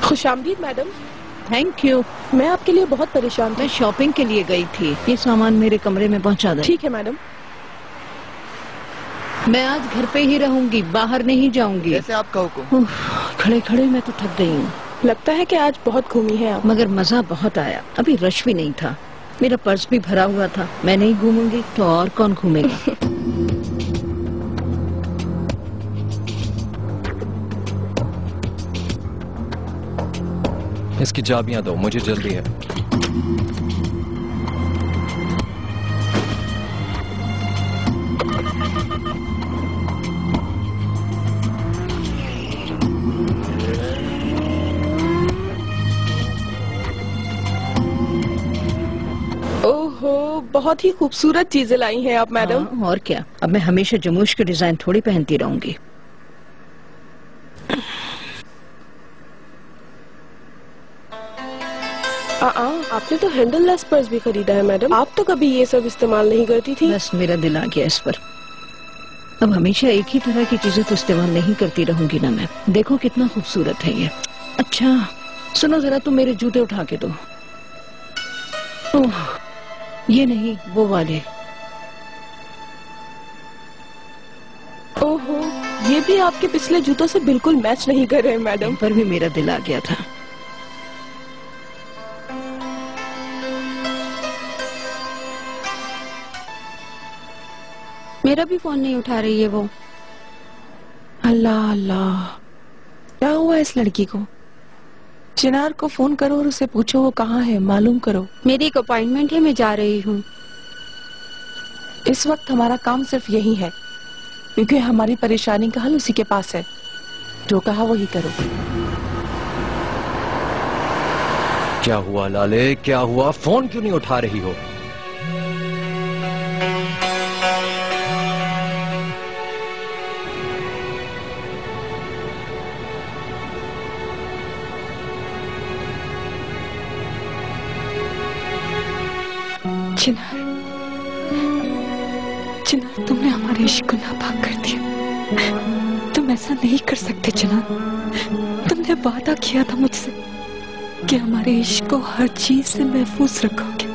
खुशामदीद madam. Thank you. मैं आपके लिए बहुत परेशान थी। मैं शॉपिंग के लिए गई थी। ये सामान मेरे कमरे में पहुंचा दे। ठीक है मैडम। मैं आज घर पे ही रहूंगी, बाहर नहीं जाऊंगी। जैसे आपका हुक्म। खड़े खड़े मैं तो थक गई हूँ। लगता है कि आज बहुत घूमी है आप। मगर मजा बहुत आया। अभी रश भी नहीं था, मेरा पर्स भी भरा हुआ था। मैं नहीं घूमूंगी तो और कौन घूमेगा। इसकी चाबियां दो, मुझे जल्दी है। ओहो, बहुत ही खूबसूरत चीजें लाई हैं आप मैडम। हाँ, और क्या। अब मैं हमेशा जमूश के डिजाइन थोड़ी पहनती रहूंगी। आपने तो हैंडललेस पर्स भी खरीदा है मैडम। आप तो कभी ये सब इस्तेमाल नहीं करती थी। बस मेरा दिल आ गया इस पर। अब हमेशा एक ही तरह की चीजें तो इस्तेमाल नहीं करती रहूंगी ना मैं। देखो कितना खूबसूरत है ये। अच्छा सुनो जरा, तुम मेरे जूते उठा के दो। ओह, ये नहीं, वो वाले। ओहो, ये भी आपके पिछले जूतों से बिल्कुल मैच नहीं कर रहे मैडम। इन पर भी मेरा दिल आ गया था। मेरा भी फोन नहीं उठा रही है वो। अल्लाह अल्लाह, क्या हुआ इस लड़की को? चिनार को फोन करो और उसे पूछो वो कहाँ है, मालूम करो। मेरी एक अपॉइंटमेंट है, मैं जा रही हूँ। इस वक्त हमारा काम सिर्फ यही है, क्योंकि हमारी परेशानी का हल उसी के पास है। जो कहा वही करो। क्या हुआ लाले, क्या हुआ? फोन क्यों नहीं उठा रही हो? चिनार, चिनार, तुमने हमारे इश्क को नापाक कर दिया। तुम ऐसा नहीं कर सकते चिनार। तुमने वादा किया था मुझसे कि हमारे इश्क को हर चीज से महफूज रखोगे।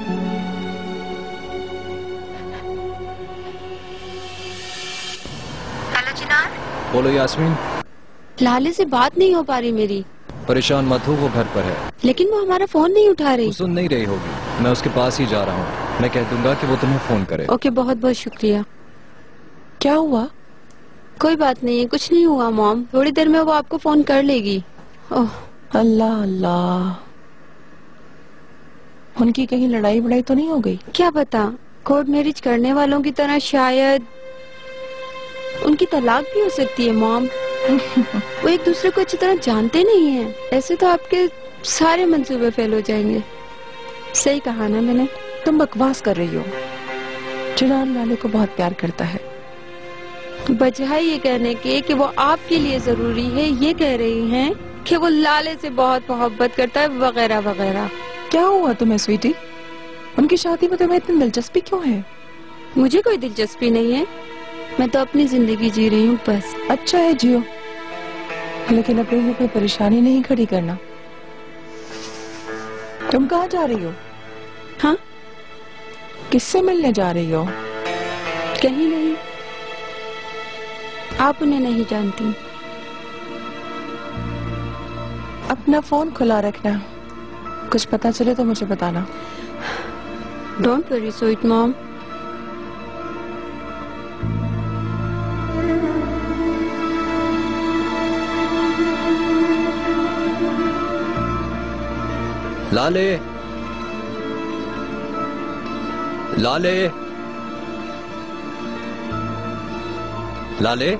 हेलो चिनार। बोलो यास्मीन। लाले से बात नहीं हो पा रही मेरी। परेशान मत हो, वो घर पर है। लेकिन वो हमारा फोन नहीं उठा रही। वो सुन नहीं रही होगी, मैं उसके पास ही जा रहा हूँ। मैं कह दूंगा कि वो तुम्हें फोन करे। ओके, बहुत बहुत शुक्रिया। क्या हुआ? कोई बात नहीं है, कुछ नहीं हुआ मॉम। थोड़ी देर में वो आपको फोन कर लेगी। ओह अल्लाह अल्लाह, उनकी कहीं लड़ाई बड़ाई तो नहीं हो गई? क्या पता, कोर्ट मैरिज करने वालों की तरह शायद उनकी तलाक भी हो सकती है मॉम। वो एक दूसरे को अच्छी तरह जानते नहीं हैं। ऐसे तो आपके सारे मंसूबे फेल हो जाएंगे। सही कहा ना मैंने? तुम बकवास कर रही हो। चिनार लाले को बहुत प्यार करता है। बजाय ये कहने के कि वो आपके लिए जरूरी है, ये कह रही हैं कि वो लाले से बहुत मोहब्बत करता है, वगैरह वगैरह। क्या हुआ तुम्हें स्वीटी? उनकी शादी में तुम्हें इतनी दिलचस्पी क्यों है? मुझे कोई दिलचस्पी नहीं है, मैं तो अपनी जिंदगी जी रही हूँ बस। अच्छा है जियो, लेकिन अपने लिए कोई परेशानी नहीं खड़ी करना। तुम कहाँ जा रही हो? हाँ, किससे मिलने जा रही हो? कहीं नहीं। आप उन्हें नहीं जानती। अपना फोन खुला रखना, कुछ पता चले तो मुझे बताना। Don't worry sweet mom. लाले, लाले, लाले,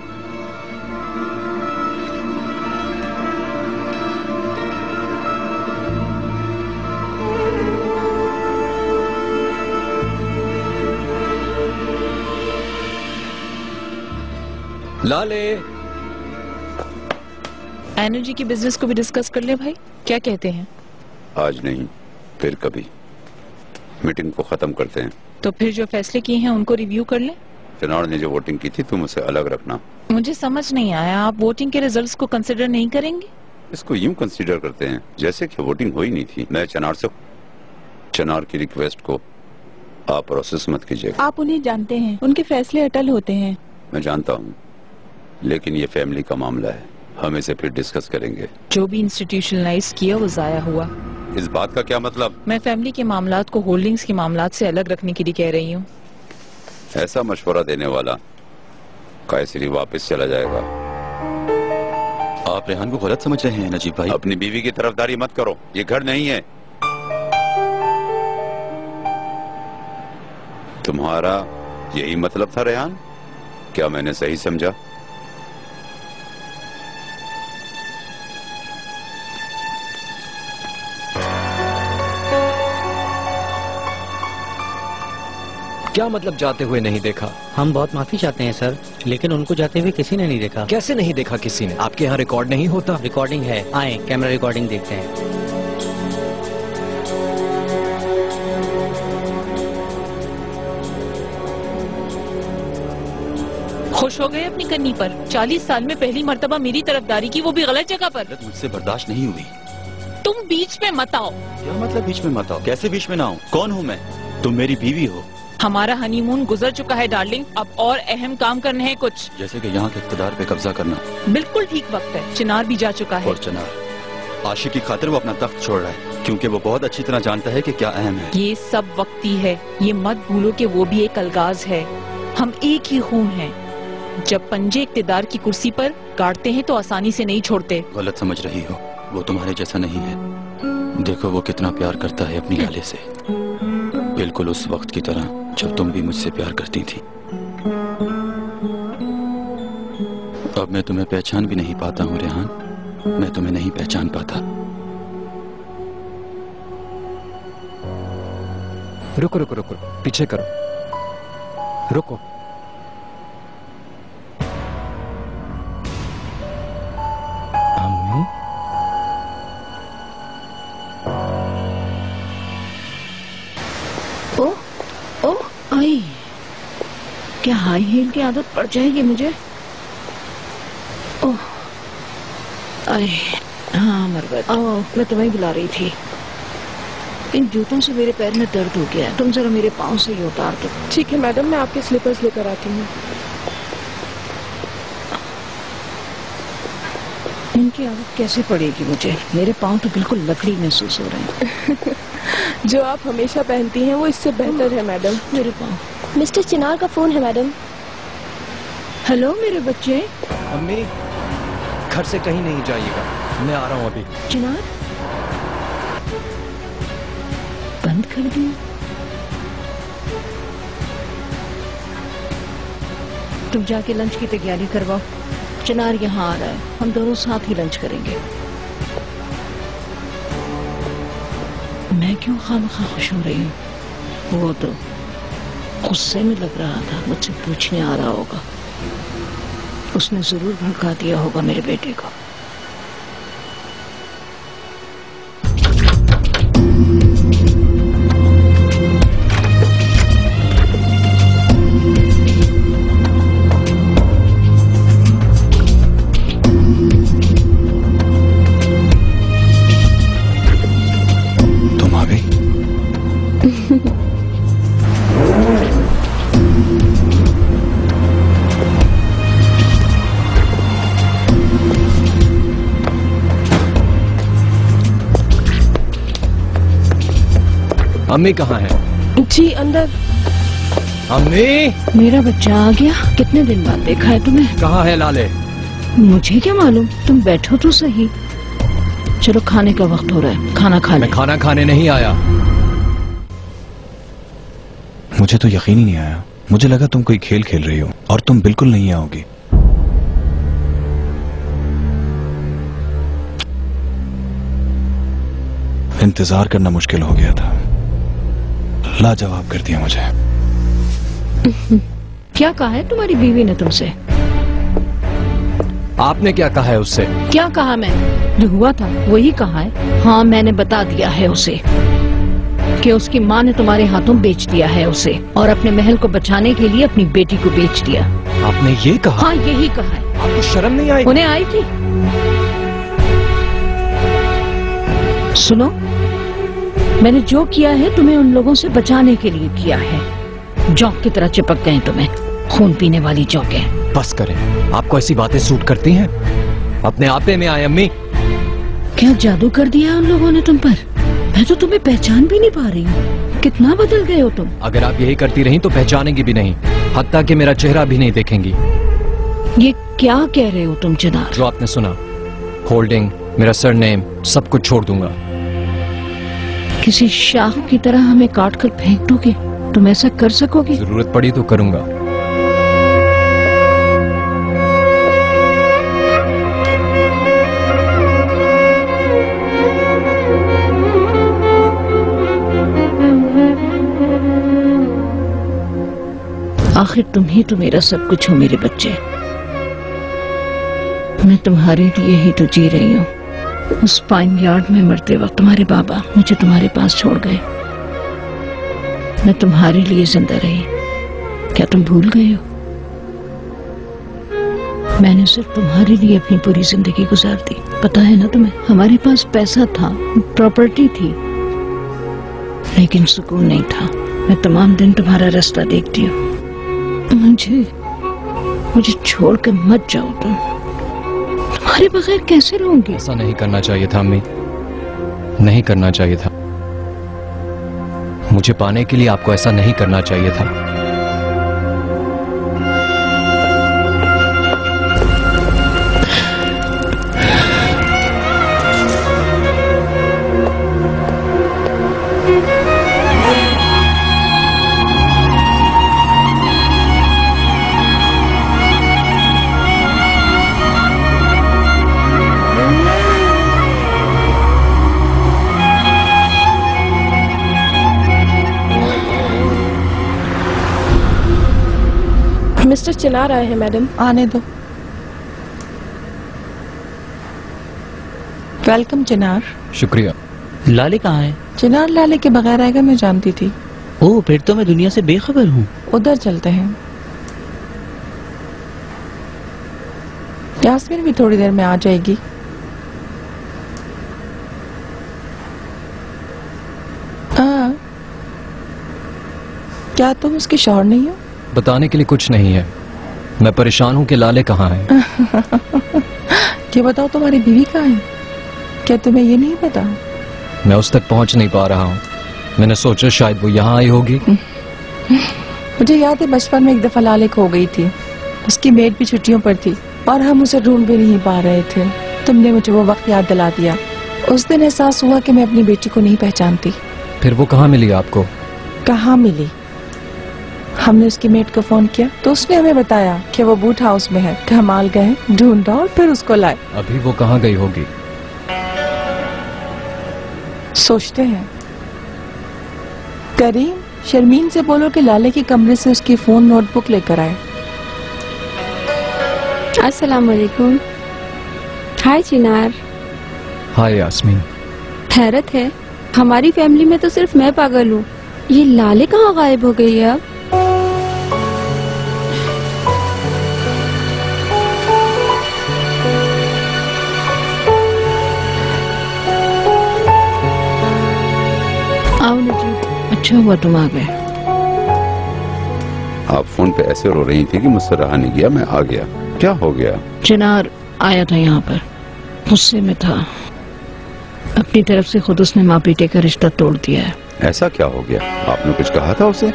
लाले। एनर्जी की बिजनेस को भी डिस्कस कर ले भाई, क्या कहते हैं? आज नहीं, फिर कभी। मीटिंग को खत्म करते हैं। तो फिर जो फैसले किए हैं उनको रिव्यू कर लें। चनार ने जो वोटिंग की थी तुम उसे अलग रखना। मुझे समझ नहीं आया, आप वोटिंग के रिजल्ट्स को कंसिडर नहीं करेंगे? इसको यूं कंसीडर करते हैं जैसे कि वोटिंग हो ही नहीं थी। मैं चनार की रिक्वेस्ट को आप प्रोसेस मत कीजिएगा। आप उन्हें जानते हैं, उनके फैसले अटल होते हैं। मैं जानता हूँ, लेकिन ये फैमिली का मामला है, हम इसे फिर डिस्कस करेंगे। जो भी इंस्टीट्यूशनलाइज किया वो जाया हुआ। इस बात का क्या मतलब? मैं फैमिली के मामलात को होल्डिंग्स के मामलात से अलग रखने के लिए कह रही हूँ। ऐसा मशवरा देने वाला कायसरी वापस चला जाएगा। आप रेहान को गलत समझ रहे हैं नजीब भाई। अपनी बीवी की तरफदारी मत करो, ये घर नहीं है। तुम्हारा यही मतलब था रेहान? क्या मैंने सही समझा? क्या मतलब जाते हुए नहीं देखा? हम बहुत माफी चाहते हैं सर, लेकिन उनको जाते हुए किसी ने नहीं देखा। कैसे नहीं देखा किसी ने? आपके यहाँ रिकॉर्ड नहीं होता? रिकॉर्डिंग है, आए कैमरा रिकॉर्डिंग देखते हैं। खुश हो गए अपनी कन्नी पर? 40 साल में पहली मर्तबा मेरी तरफदारी की, वो भी गलत जगह पर। मुझसे बर्दाश्त नहीं हुई। तुम बीच में मत आओ। क्या मतलब बीच में मत आओ? कैसे बीच में ना आऊं? कौन हूँ मैं? तुम मेरी बीवी हो। हमारा हनीमून गुजर चुका है डार्लिंग, अब और अहम काम करने हैं कुछ। जैसे कि यहाँ के इक़्तिदार पे कब्जा करना। बिल्कुल ठीक वक्त है, चिनार भी जा चुका है। और चिनार आशिक की खातिर वो अपना तख्त छोड़ रहा है, क्योंकि वो बहुत अच्छी तरह जानता है कि क्या अहम है। ये सब वक्ती है, ये मत भूलो कि वो भी एक अलगाज है। हम एक ही खून हैं। जब पंजे इक़्तिदार की कुर्सी पर गाड़ते हैं तो आसानी से नहीं छोड़ते। गलत समझ रही हो, वो तुम्हारे जैसा नहीं है। देखो वो कितना प्यार करता है अपनी लाले से, बिल्कुल उस वक्त की तरह जब तुम भी मुझसे प्यार करती थी। अब मैं तुम्हें पहचान भी नहीं पाता हूँ रेहान, मैं तुम्हें नहीं पहचान पाता। रुको रुको रुको, पीछे करो, रुको। अम्मी, आई, क्या हाई हील की आदत पड़ जाएगी मुझे? ओह, आई, हाँ मरवत, आओ, मैं तुम्हें बुला रही थी। इन जूतों से मेरे पैर में दर्द हो गया, तुम जरा मेरे पाँव से ही उतार दो। ठीक है मैडम, मैं आपके स्लीपर्स लेकर आती हूँ। इनकी आदत कैसे पड़ेगी मुझे? मेरे पाँव तो बिल्कुल लकड़ी महसूस हो रहे हैं। जो आप हमेशा पहनती हैं वो इससे बेहतर है मैडम। मेरे पाँव। मिस्टर चिनार का फोन है मैडम। हेलो मेरे बच्चे। अम्मी, घर से कहीं नहीं जाइएगा, मैं आ रहा हूँ अभी। चिनार बंद कर दिया? तुम जाके लंच की तैयारी करवाओ, चिनार यहाँ आ रहा है, हम दोनों साथ ही लंच करेंगे। मैं क्यों खामखा खुश हो रही हूँ? वो तो गुस्से में लग रहा था, मुझसे पूछने आ रहा होगा। उसने जरूर भड़का दिया होगा मेरे बेटे को। अम्मी कहाँ है? जी अंदर। अम्मी, मेरा बच्चा आ गया, कितने दिन बाद देखा है तुम्हें। कहाँ है लाले? मुझे क्या मालूम, तुम बैठो तो सही। चलो खाने का वक्त हो रहा है, खाना खा ले। मैं खाना खाने नहीं आया। मुझे तो यकीन ही नहीं आया, मुझे लगा तुम कोई खेल खेल रही हो और तुम बिल्कुल नहीं आओगी। इंतजार करना मुश्किल हो गया था, लाजवाब कर दिया मुझे। क्या कहा है तुम्हारी बीवी ने तुमसे? आपने क्या कहा है उससे? क्या कहा मैं? जो हुआ था वही कहा है। हाँ, मैंने बता दिया है उसे कि उसकी माँ ने तुम्हारे हाथों बेच दिया है उसे, और अपने महल को बचाने के लिए अपनी बेटी को बेच दिया। आपने ये कहा? हाँ, यही कहा है। आपको शर्म नहीं आई? उन्हें आई थी। सुनो, मैंने जो किया है तुम्हें उन लोगों से बचाने के लिए किया है। जौक की तरह चिपक गए तुम्हें, खून पीने वाली जौकें। बस करें, आपको ऐसी बातें सूट करती हैं? अपने आपे में आए अम्मी। क्या जादू कर दिया उन लोगों ने तुम पर? मैं तो तुम्हें पहचान भी नहीं पा रही हूँ। कितना बदल गए हो तुम। अगर आप यही करती रहीं तो पहचानेंगी भी नहीं, हत्ता कि मेरा चेहरा भी नहीं देखेंगी। ये क्या कह रहे हो तुम चिनार? जो आपने सुना, होल्डिंग, मेरा सरनेम, सब कुछ छोड़ दूंगा। किसी शाह की तरह हमें काट कर फेंक दोगे? तुम ऐसा कर सकोगे? जरूरत पड़ी तो करूंगा। आखिर तुम ही तो मेरा सब कुछ हो मेरे बच्चे। मैं तुम्हारे लिए ही तो जी रही हूँ। उस पाइन यार्ड में मरते वक्त तुम्हारे बाबा मुझे तुम्हारे पास छोड़ गए। मैं तुम्हारे लिए जिंदा रही। क्या तुम भूल गए हो? मैंने सिर्फ तुम्हारे लिए अपनी पूरी जिंदगी गुजार दी। पता है ना तुम्हें, हमारे पास पैसा था, प्रॉपर्टी थी, लेकिन सुकून नहीं था। मैं तमाम दिन तुम्हारा रास्ता देखती हूँ। मुझे छोड़कर मत जाओ तुम। तुम्हारे बगैर कैसे रहूंगी? ऐसा नहीं करना चाहिए था अम्मी, नहीं करना चाहिए था। मुझे पाने के लिए आपको ऐसा नहीं करना चाहिए था। मिस्टर चिनार आए हैं मैडम। आने दो। वेलकम चिनार। शुक्रिया। लाले कहाँ है? चिनार लाले के बगैर आएगा मैं जानती थी। ओह, फिर तो मैं दुनिया से बेखबर हूँ। उधर चलते हैं। यास्मीन भी थोड़ी देर में आ जाएगी। हाँ, क्या तुम उसकी शौहर नहीं हो? बताने के लिए कुछ नहीं है। मैं परेशान हूँ कि लाले कहाँ है। ये बताओ तुम्हारी बीवी कहाँ है? क्या तुम्हें ये नहीं पता? मैं उस तक पहुँच नहीं पा रहा हूँ। मैंने सोचा शायद वो यहाँ आई होगी। मुझे याद है बचपन में एक दफा लाले खो गई थी। उसकी मेड भी छुट्टियों पर थी और हम उसे ढूंढ भी नहीं पा रहे थे। तुमने मुझे वो वक्त याद दिला दिया। उस दिन एहसास हुआ कि मैं अपनी बेटी को नहीं पहचानती। फिर वो कहाँ मिली आपको? कहाँ मिली? हमने उसकी मेट को फोन किया तो उसने हमें बताया कि वो बूट हाउस में है। कमाल गए, ढूंढा और फिर उसको लाए। अभी वो कहाँ गई होगी? सोचते हैं। करीम, शर्मीन से बोलो कि लाले के कमरे से उसकी फोन नोटबुक लेकर आए। अस्सलाम वालेकुम। हाय चिनार। हाय यास्मीन। हैरत है, हमारी फैमिली में तो सिर्फ मैं पागल हूँ। ये लाले कहाँ गायब हो गई है अब? आओ नजीब, अच्छा हुआ तुम आ गए। आप फोन पे ऐसे रो रही थी कि मुझसे रहा नहीं गया, मैं आ गया। क्या हो गया? चिनार आया था यहाँ पर, गुस्से में था। अपनी तरफ से खुद उसने माँ बेटे का रिश्ता तोड़ दिया है। ऐसा क्या हो गया? आपने कुछ कहा था उसे?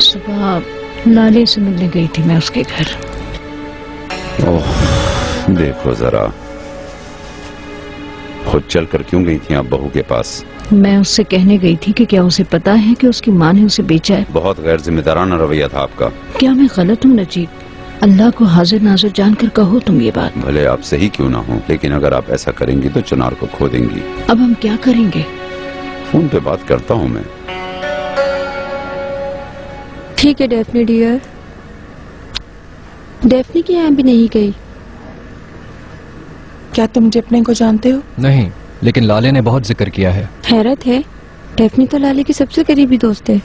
सुबह लाले से मिलने गई थी मैं उसके घर। ओह, देखो जरा, खुद चल कर क्यों गई थी आप बहू के पास? मैं उससे कहने गई थी कि क्या उसे पता है कि उसकी माँ ने उसे बेचा है। बहुत गैर जिम्मेदाराना रवैया था आपका। क्या मैं गलत हूँ नजीब? अल्लाह को हाजिर नाजिर जानकर कहो तुम ये बात। भले आप सही क्यों ना हो, लेकिन अगर आप ऐसा करेंगी तो चिनार को खो देंगी। अब हम क्या करेंगे? फोन पे बात करता हूँ मैं। ठीक है डेफनी डियर। डेफनी के यहाँ भी नहीं गई। क्या तुम जिपने को जानते हो? नहीं, लेकिन लाले ने बहुत जिक्र किया है। हैरत है, डेफनी तो लाले की सबसे करीबी दोस्त है।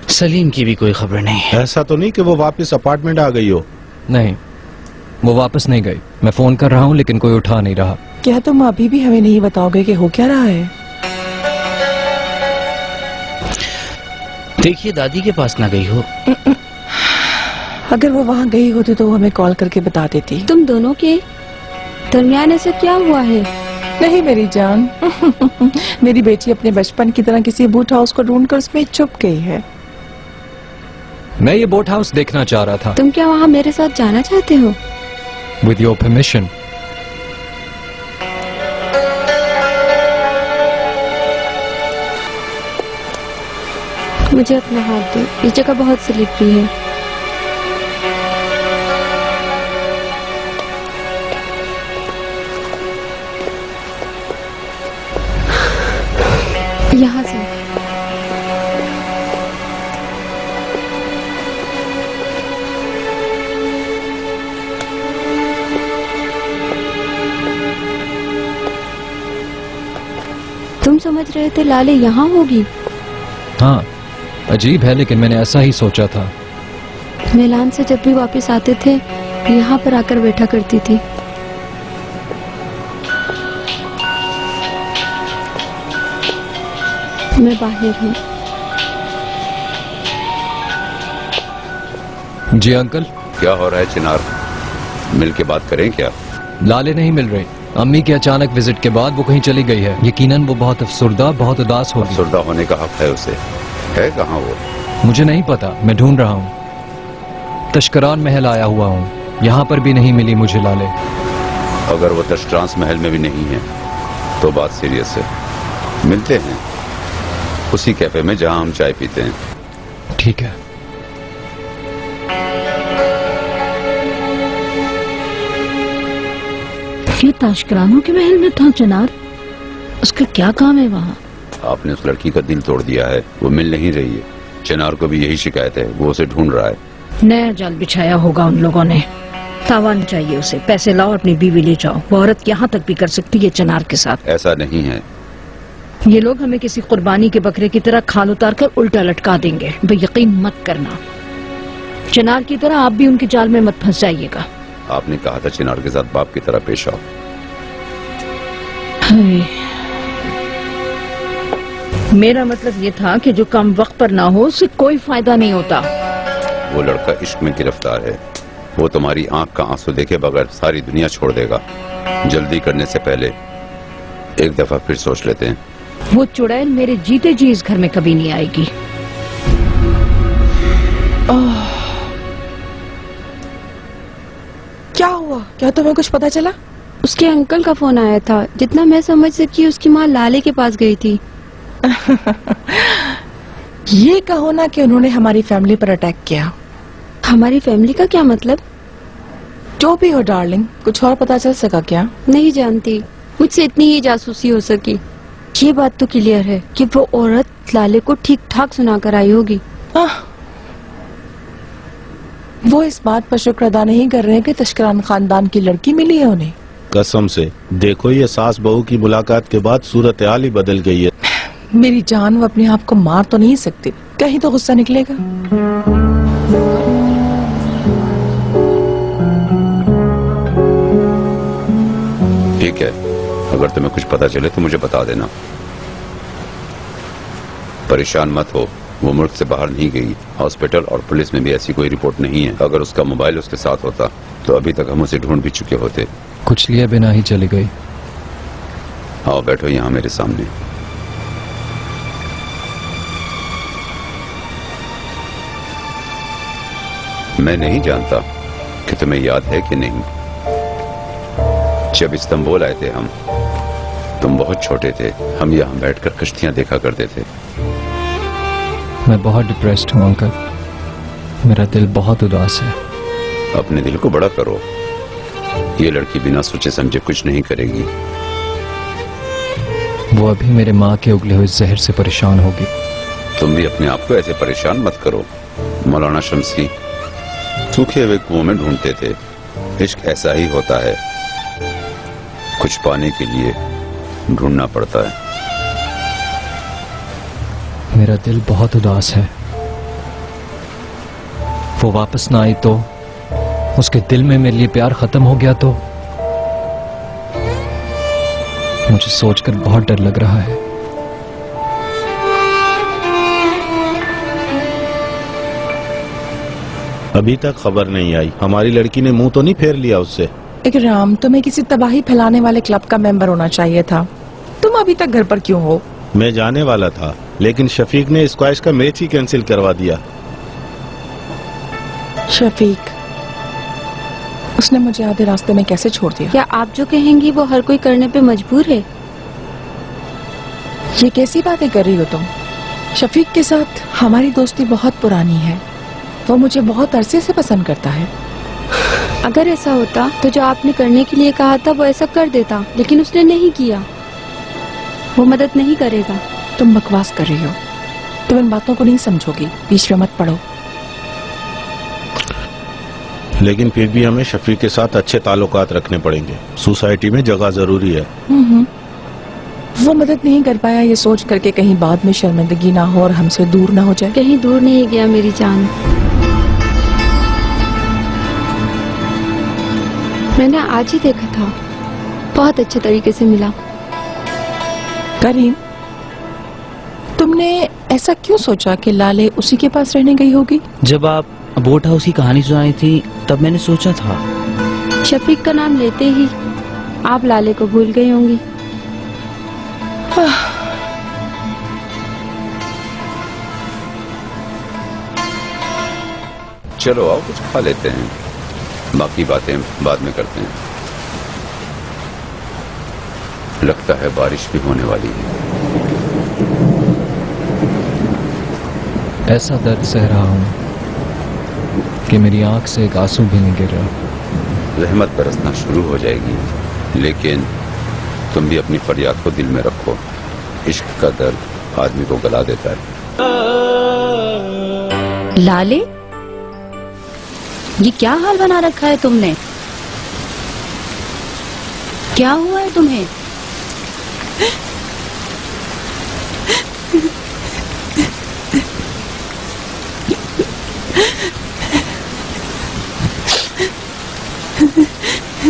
सलीम की भी कोई खबर नहीं है। ऐसा तो नहीं कि वो वापस अपार्टमेंट आ गई हो? नहीं, वो वापस नहीं गई। मैं फोन कर रहा हूँ लेकिन कोई उठा नहीं रहा। क्या तुम अभी भी हमें नहीं बताओगे कि हो क्या रहा है? देखिए, दादी के पास ना गई हो। अगर वो वहाँ गई होती तो वो हमें कॉल करके बता देती। तुम दोनों के दरमियान ऐसा क्या हुआ है? नहीं मेरी जान, मेरी बेटी अपने बचपन की तरह किसी बोट हाउस को ढूंढकर उसमें छुप गई है। मैं ये बोट हाउस देखना चाह रहा था। तुम क्या वहाँ मेरे साथ जाना चाहते हो? With your permission. मुझे अपना हाथ दो, इस जगह बहुत स्लिपरी है। यहाँ से तुम समझ रहे थे लाले यहाँ होगी? हाँ, अजीब है लेकिन मैंने ऐसा ही सोचा था। मिलान से जब भी वापस आते थे यहाँ पर आकर बैठा करती थी। मैं बाहर हूँ। जी अंकल। क्या हो रहा है चिनार? मिल के बात करें क्या? लाले नहीं मिल रही। अम्मी के अचानक विजिट के बाद वो कहीं चली गई है। यकीनन वो बहुत अफसुर्दा, बहुत उदास होगी। अफसुर्दा होने का हक है उसे। है कहाँ वो? मुझे नहीं पता, मैं ढूंढ रहा हूँ। तश्करान महल आया हुआ हूँ, यहाँ पर भी नहीं मिली मुझे लाले। अगर वो तश्करान महल में भी नहीं है तो बात सीरियस है। मिलते हैं उसी कैफे में जहाँ हम चाय पीते हैं। ठीक है। ये ताशकरानों के महल में था चिनार? उसका क्या काम है वहाँ? आपने उस लड़की का दिल तोड़ दिया है, वो मिल नहीं रही है। चिनार को भी यही शिकायत है, वो उसे ढूंढ रहा है। नया जाल बिछाया होगा उन लोगों ने। तावान चाहिए उसे, पैसे लाओ, अपनी बीवी ले जाओ। वो औरत यहाँ तक भी कर सकती है चिनार के साथ। ऐसा नहीं है। ये लोग हमें किसी कुर्बानी के बकरे की तरह खाल उतार कर उल्टा लटका देंगे। यकीन मत करना, चिनार की तरह आप भी उनके जाल में मत फंस जाइएगा। आपने कहा था चिनार के साथ बाप की तरह पेश आओ। मेरा मतलब ये था कि जो काम वक्त पर ना हो उससे कोई फायदा नहीं होता। वो लड़का इश्क में गिरफ्तार है। वो तुम्हारी आंख का आंसू देखे बगैर सारी दुनिया छोड़ देगा। जल्दी करने से पहले एक दफा फिर सोच लेते हैं। वो चुड़ैल मेरे जीते जी इस घर में कभी नहीं आएगी। क्या हुआ? क्या तुम्हें कुछ पता चला? उसके अंकल का फोन आया था। जितना मैं समझ सकी उसकी माँ लाले के पास गई थी। ये कहो ना कि उन्होंने हमारी फैमिली पर अटैक किया। हमारी फैमिली का क्या मतलब? जो भी हो डार्लिंग, कुछ और पता चल सका क्या? नहीं जानती, मुझसे इतनी ही जासूसी हो सकी। ये बात तो क्लियर है कि वो औरत लाले को ठीक ठाक सुना कर आई होगी। वो इस बात पर शुक्र अदा नहीं कर रहे कि तश्करान खानदान की लड़की मिली है उन्हें। कसम से देखो, ये सास बहू की मुलाकात के बाद सूरत हाल ही बदल गई है। मेरी जान, वो अपने आप को मार तो नहीं सकती, कहीं तो गुस्सा निकलेगा। ठीक है, अगर तुम्हें कुछ पता चले तो मुझे बता देना। परेशान मत हो, वो मुल्क से बाहर नहीं गई। हॉस्पिटल और पुलिस में भी ऐसी कोई रिपोर्ट नहीं है। अगर उसका मोबाइल उसके साथ होता तो अभी तक हम उसे ढूंढ भी चुके होते। कुछ लिए बिना ही चली गई। आओ बैठो यहाँ मेरे सामने। मैं नहीं जानता कि तुम्हें याद है कि नहीं, जब इस्तांबुल आए थे हम, तुम बहुत छोटे थे। हम यहाँ बैठकर कश्तियां देखा करते थे। मैं बहुत डिप्रेस्ड हूँ अंकल, मेरा दिल बहुत उदास है। अपने दिल को बड़ा करो। ये लड़की बिना सोचे समझे कुछ नहीं करेगी। वो अभी मेरे माँ के उगले हुए जहर से परेशान होगी। तुम भी अपने आप को ऐसे परेशान मत करो। मौलाना शम्सी सूखे हुए कुओं में ढूंढते थे। इश्क ऐसा ही होता है, कुछ पाने के लिए ढूंढना पड़ता है। मेरा दिल बहुत उदास है। वो वापस ना आई तो, उसके दिल में मेरे लिए प्यार खत्म हो गया तो मुझे सोचकर बहुत डर लग रहा है। अभी तक खबर नहीं आई। हमारी लड़की ने मुंह तो नहीं फेर लिया उससे? इकराम, तुम्हें किसी तबाही फैलाने वाले क्लब का मेंबर होना चाहिए था। तुम अभी तक घर पर क्यों हो? मैं जाने वाला था, लेकिन शफीक ने स्क्वैश का मैच ही कैंसिल करवा दिया। शफीक, उसने मुझे आधे रास्ते में कैसे छोड़ दिया? क्या आप जो कहेंगी वो हर कोई करने पे मजबूर है? ये कैसी बातें कर रही हो तुम? शफीक के साथ हमारी दोस्ती बहुत पुरानी है। वो मुझे बहुत अरसे से पसंद करता है। अगर ऐसा होता तो जो आपने करने के लिए कहा था वो ऐसा कर देता, लेकिन उसने नहीं किया। वो मदद नहीं करेगा। तुम बकवास कर रही हो। तुम इन बातों को नहीं समझोगी। बीच में मत पड़ो। लेकिन फिर भी हमें शफीक के साथ अच्छे ताल्लुकात रखने पड़ेंगे। सोसाइटी में जगह जरूरी है। वो मदद नहीं कर पाया ये सोच करके कहीं बाद में शर्मिंदगी ना हो और हमसे दूर ना हो जाए। कहीं दूर नहीं गया मेरी जान। मैंने आज ही देखा था, बहुत अच्छे तरीके से मिला। करीम, तुमने ऐसा क्यों सोचा कि लाले उसी के पास रहने गई होगी? जब आप बोट हाउस की कहानी सुनाई थी तब मैंने सोचा था। शफीक का नाम लेते ही आप लाले को भूल गई होंगी। चलो आओ कुछ खा लेते हैं, बाकी बातें बाद में करते हैं। लगता है बारिश भी होने वाली है। ऐसा दर्द सह रहा हूं कि मेरी आंख से एक आंसू भी नहीं गिर रहा। रहमत बरसना शुरू हो जाएगी, लेकिन तुम भी अपनी फरियाद को दिल में रखो। इश्क का दर्द आदमी को गला देता है। लाले, ये क्या हाल बना रखा है तुमने? क्या हुआ है तुम्हें?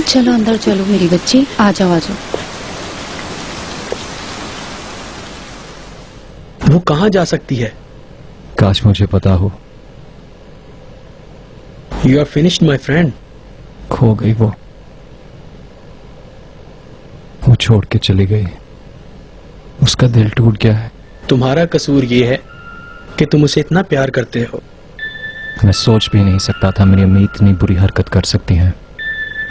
चलो अंदर चलो मेरी बच्ची, आ जाओ आ जाओ। वो कहाँ जा सकती है? काश मुझे पता हो। You are finished, my friend. खो गई वो छोड़ के चली गई। उसका दिल टूट गया है। तुम्हारा कसूर ये है कि तुम उसे इतना प्यार करते हो। मैं सोच भी नहीं सकता था मेरी अम्मी इतनी बुरी हरकत कर सकती हैं।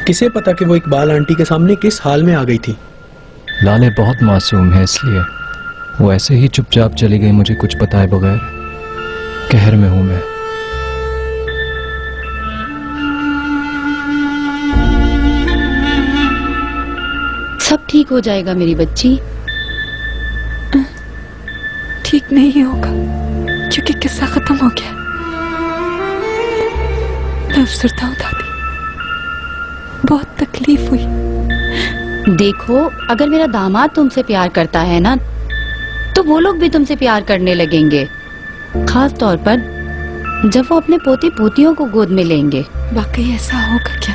किसे पता कि वो इकबाल आंटी के सामने किस हाल में आ गई थी। लाले बहुत मासूम है, इसलिए वो ऐसे ही चुपचाप चली गई मुझे कुछ बताए बगैर। कहर में हूं मैं। सब ठीक हो जाएगा मेरी बच्ची। ठीक नहीं होगा क्योंकि किस्सा खत्म हो गया। मैं अफसरदा हूं दादी, बहुत तकलीफ हुई। देखो, अगर मेरा दामाद तुमसे प्यार करता है ना, तो वो लोग भी तुमसे प्यार करने लगेंगे, खास तौर पर जब वो अपने पोते पोतियों को गोद में लेंगे। वाकई ऐसा होगा क्या?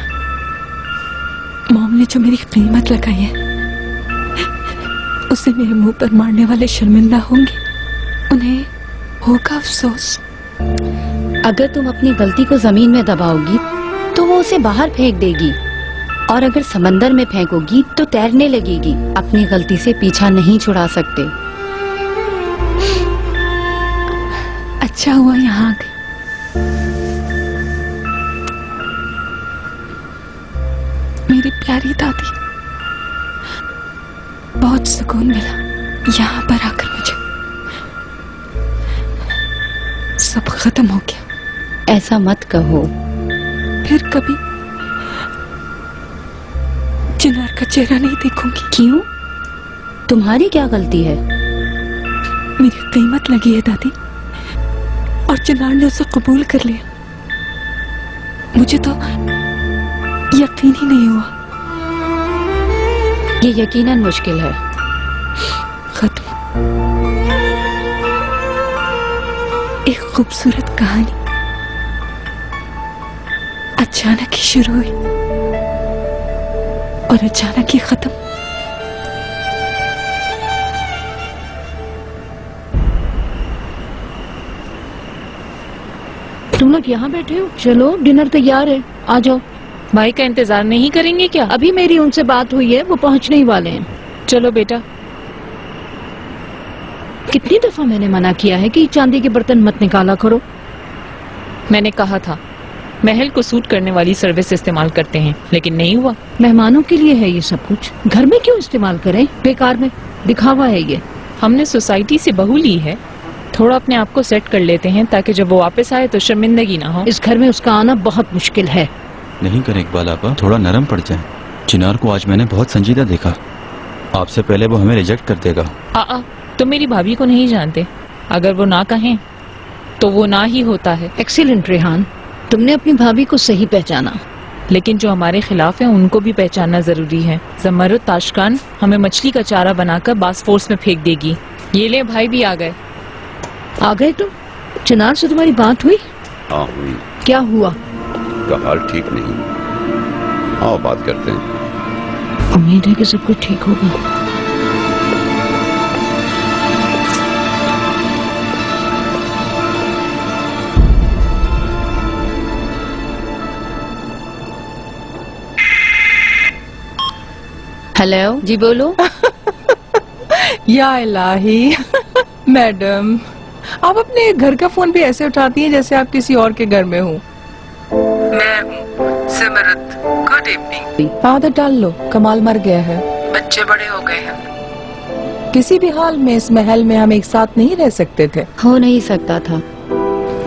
मॉम ने जो मेरी कीमत लगाई है उसे मेरे मुंह पर मारने वाले शर्मिंदा होंगे, उन्हें होगा अफसोस। अगर तुम अपनी गलती को जमीन में दबाओगी तो वो उसे बाहर फेंक देगी, और अगर समंदर में फेंकोगी तो तैरने लगेगी। अपनी गलती से पीछा नहीं छुड़ा सकते। अच्छा हुआ यहाँ आ गई। मेरी प्यारी दादी, बहुत सुकून मिला यहाँ पर आकर मुझे। सब खत्म हो गया। ऐसा मत कहो। फिर कभी चिनार का चेहरा नहीं देखूंगी। क्यों? तुम्हारी क्या गलती है? मेरी कीमत लगी है दादी, और चिनार ने उसे कबूल कर लिया। मुझे तो यकीन ही नहीं हुआ। ये यकीनन मुश्किल है। खत्म। एक खूबसूरत कहानी अचानक ही शुरू हुई और अचानक ही खत्म। तुम लोग यहाँ बैठे हो? चलो डिनर तैयार है, आ जाओ। भाई का इंतजार नहीं करेंगे क्या? अभी मेरी उनसे बात हुई है, वो पहुँचने ही वाले हैं। चलो बेटा। कितनी दफा मैंने मना किया है कि चांदी के बर्तन मत निकाला करो। मैंने कहा था महल को सूट करने वाली सर्विस इस्तेमाल करते हैं, लेकिन नहीं हुआ। मेहमानों के लिए है ये सब कुछ, घर में क्यों इस्तेमाल करें? बेकार में दिखावा है ये। हमने सोसाइटी से बहू ली है, थोड़ा अपने आप को सेट कर लेते हैं ताकि जब वो वापस आए तो शर्मिंदगी ना हो। इस घर में उसका आना बहुत मुश्किल है। नहीं करें इकबाल आपा, थोड़ा नरम पड़ जाए। चिनार को आज मैंने बहुत संजीदा देखा, आपसे पहले वो हमें रिजेक्ट कर देगा। तुम मेरी भाभी को नहीं जानते, अगर वो ना कहें तो वो ना ही होता है। एक्सीलेंट रेहान, तुमने अपनी भाभी को सही पहचाना, लेकिन जो हमारे खिलाफ है उनको भी पहचानना जरूरी है। जमरुद ताशकान हमें मछली का चारा बनाकर बासफोर्स में फेंक देगी। ये ले भाई भी आ गए। आ गए तुम? चिनार से तुम्हारी बात हुई? हाँ हुई। क्या हुआ? का हाल ठीक नहीं। आओ बात करते हैं। उम्मीद है कि सब कुछ ठीक होगा। हेलो जी, बोलो। या इलाही मैडम, आप अपने घर का फोन भी ऐसे उठाती हैं जैसे आप किसी और के घर में हो। मैं हूँ सिमरत। Good evening. आदत डाल लो, कमाल मर गया है, बच्चे बड़े हो गए हैं। किसी भी हाल में इस महल में हम एक साथ नहीं रह सकते थे। हो नहीं सकता था।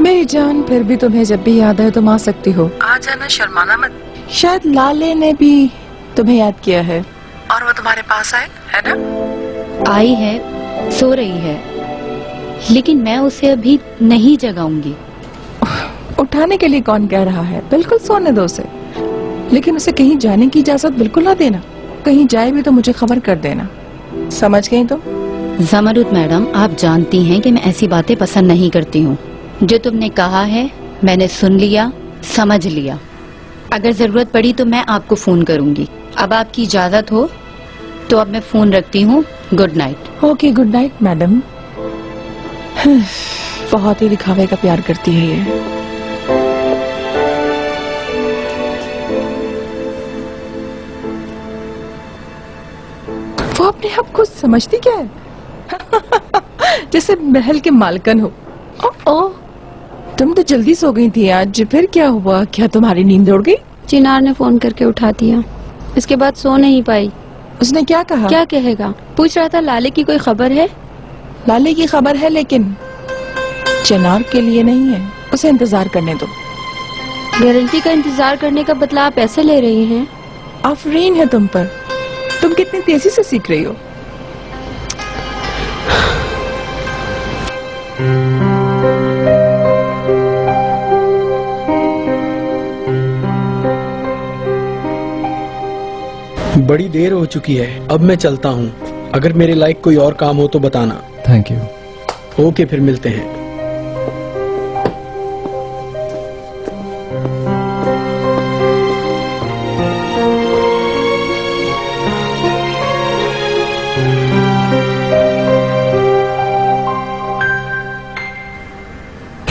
मेरी जान, फिर भी तुम्हें जब भी याद आए तुम आ सकती हो। आ जाना, शर्माना मत। शायद लाले ने भी तुम्हें याद किया है और वो तुम्हारे पास आए, है ना? आई है, सो रही है, लेकिन मैं उसे अभी नहीं जगाऊंगी। उठाने के लिए कौन कह रहा है? बिल्कुल सोने दो उसे, लेकिन उसे कहीं जाने की इजाजत बिल्कुल ना देना। कहीं जाए भी तो मुझे खबर कर देना, समझ गई तुम? जमरुद मैडम, आप जानती हैं कि मैं ऐसी बातें पसंद नहीं करती हूँ। जो तुमने कहा है मैंने सुन लिया, समझ लिया। अगर जरूरत पड़ी तो मैं आपको फोन करूंगी। अब आपकी इजाजत हो तो अब मैं फोन रखती हूँ। Good night. Okay, good night madam. बहुत ही दिखावे का प्यार करती है ये। वो अपने आप को समझती क्या है? जैसे महल के मालकन हो। ओ, तुम तो जल्दी सो गई थी आज, फिर क्या हुआ? क्या तुम्हारी नींद उड़ गई? चिनार ने फोन करके उठा दिया, इसके बाद सो नहीं पाई। उसने क्या कहा? क्या कहेगा? पूछ रहा था लाले की कोई खबर है। लाले की खबर है, लेकिन चिनार के लिए नहीं है। उसे इंतजार करने दो। गारंटी का इंतजार करने का बदला आप ऐसे ले रही हैं? आफरीन है तुम पर, तुम कितनी तेजी से सीख रही हो। बड़ी देर हो चुकी है, अब मैं चलता हूँ। अगर मेरे लायक कोई और काम हो तो बताना। Thank you. ओके, फिर मिलते हैं।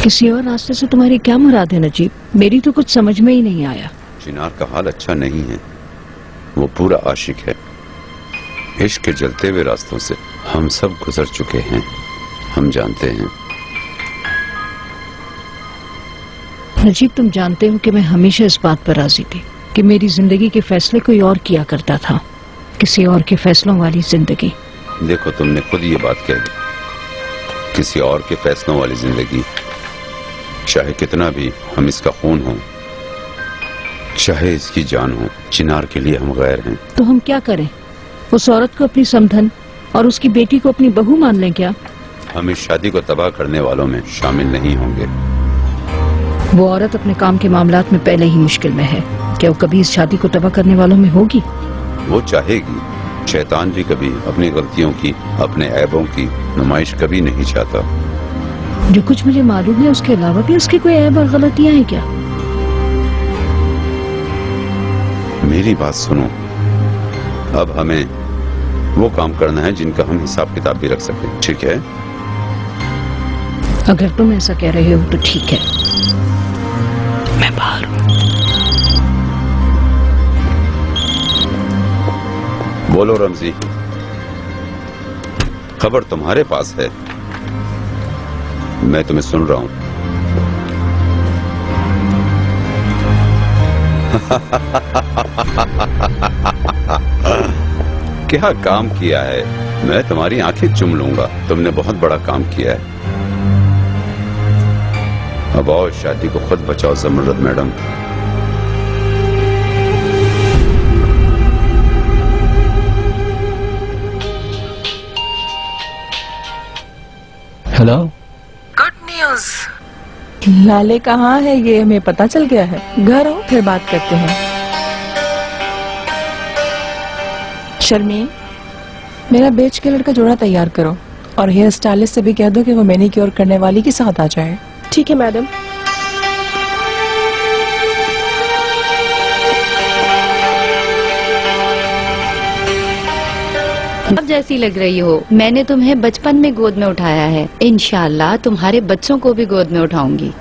किसी और रास्ते से तुम्हारी क्या मुराद है नजीब? मेरी तो कुछ समझ में ही नहीं आया। चिनार का हाल अच्छा नहीं है, वो पूरा आशिक है। इश्क के जलते हुए रास्तों से हम सब गुजर चुके हैं, हम जानते हैं। नजीब, तुम जानते हो कि मैं हमेशा इस बात पर राजी थी कि मेरी जिंदगी के फैसले कोई और किया करता था, किसी और के फैसलों वाली जिंदगी। देखो, तुमने खुद ये बात कह दी, किसी और के फैसलों वाली जिंदगी। चाहे कितना भी हम इसका खून हो, चाहे इसकी जान हो, चिनार के लिए हम गैर हैं। तो हम क्या करें? उस औरत को अपनी समधन और उसकी बेटी को अपनी बहू मान लें क्या? हम इस शादी को तबाह करने वालों में शामिल नहीं होंगे। वो औरत अपने काम के मामलात में पहले ही मुश्किल में है, क्या वो कभी इस शादी को तबाह करने वालों में होगी? वो चाहेगी। शैतान भी कभी अपनी गलतियों की, अपने ऐबों की नुमाइश कभी नहीं चाहता। जो कुछ मुझे मालूम है उसके अलावा भी उसकी कोई ऐब और गलतियां हैं क्या? मेरी बात सुनो, अब हमें वो काम करना है जिनका हम हिसाब किताब भी रख सकें, ठीक है? अगर तुम ऐसा कह रहे हो तो ठीक है। मैं बाहर हूँ। बोलो रमजी, खबर तुम्हारे पास है, मैं तुम्हें सुन रहा हूं। क्या काम किया है, मैं तुम्हारी आंखें चुम लूंगा। तुमने बहुत बड़ा काम किया है। अब आओ, शादी को खुद बचाओ ज़मरुद मैडम। हेलो। Good news. लाले कहाँ है ये हमें पता चल गया है। घर आओ फिर बात करते हैं। शर्मीन, मेरा बेच के लड़का जोड़ा तैयार करो और हेयर स्टाइलिस्ट से भी कह दो कि वो मैनिक्योर करने वाली के साथ आ जाए। ठीक है मैडम। अब जैसी लग रही हो, मैंने तुम्हें बचपन में गोद में उठाया है। इंशाल्लाह तुम्हारे बच्चों को भी गोद में उठाऊंगी।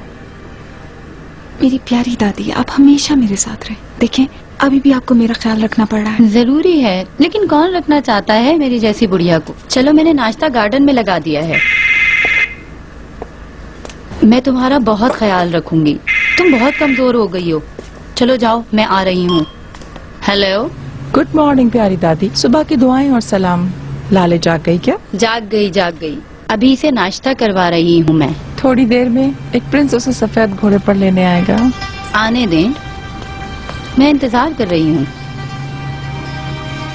मेरी प्यारी दादी, आप हमेशा मेरे साथ रहे। देखें, अभी भी आपको मेरा ख्याल रखना पड़ रहा है। जरूरी है, लेकिन कौन रखना चाहता है मेरी जैसी बुढ़िया को। चलो, मैंने नाश्ता गार्डन में लगा दिया है। मैं तुम्हारा बहुत ख्याल रखूंगी। तुम बहुत कमजोर हो गई हो। चलो जाओ, मैं आ रही हूँ। हेलो। गुड मॉर्निंग प्यारी दादी। सुबह की दुआएं और सलाम। लाले जाग गई क्या? जाग गई। अभी इसे नाश्ता करवा रही हूँ मैं। थोड़ी देर में एक प्रिंस उसे सफेद घोड़े पर लेने आएगा। आने दें, मैं इंतजार कर रही हूँ।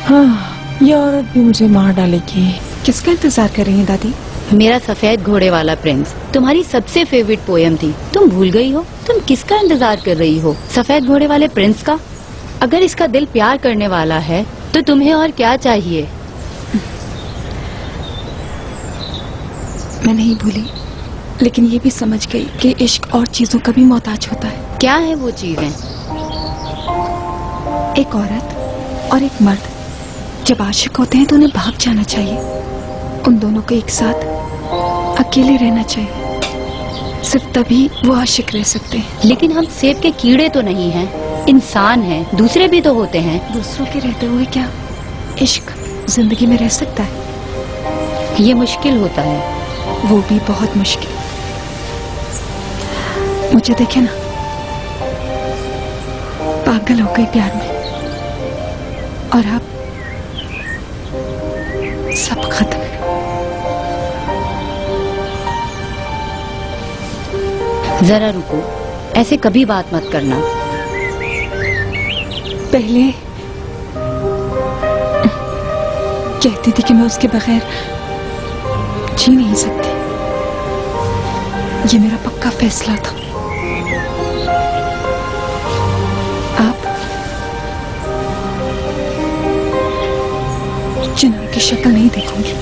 हाँ, ये औरत भी मुझे मार डालेगी। किसका इंतजार कर रही हैं दादी? मेरा सफेद घोड़े वाला प्रिंस तुम्हारी सबसे फेवरेट पोयम थी। तुम भूल गई हो? तुम किसका इंतजार कर रही हो? सफेद घोड़े वाले प्रिंस का। अगर इसका दिल प्यार करने वाला है तो तुम्हें और क्या चाहिए? मैं नहीं भूली, लेकिन ये भी समझ गई कि इश्क और चीजों का भी मोहताज होता है। क्या है वो चीजें? एक औरत और एक मर्द जब आशिक होते हैं तो उन्हें भाग जाना चाहिए। उन दोनों को एक साथ अकेले रहना चाहिए। सिर्फ तभी वो आशिक रह सकते हैं। लेकिन हम सेब के कीड़े तो नहीं हैं, इंसान हैं, दूसरे भी तो होते हैं। दूसरों के रहते हुए क्या इश्क जिंदगी में रह सकता है? ये मुश्किल होता है। वो भी बहुत मुश्किल। मुझे देखे ना, पागल हो गई प्यार में, और अब सब खत्म। जरा रुको, ऐसे कभी बात मत करना। पहले कहती थी कि मैं उसके बगैर जी नहीं सकती। ये मेरा पक्का फैसला था। आप चिनार की शक्ल नहीं देखूंगी।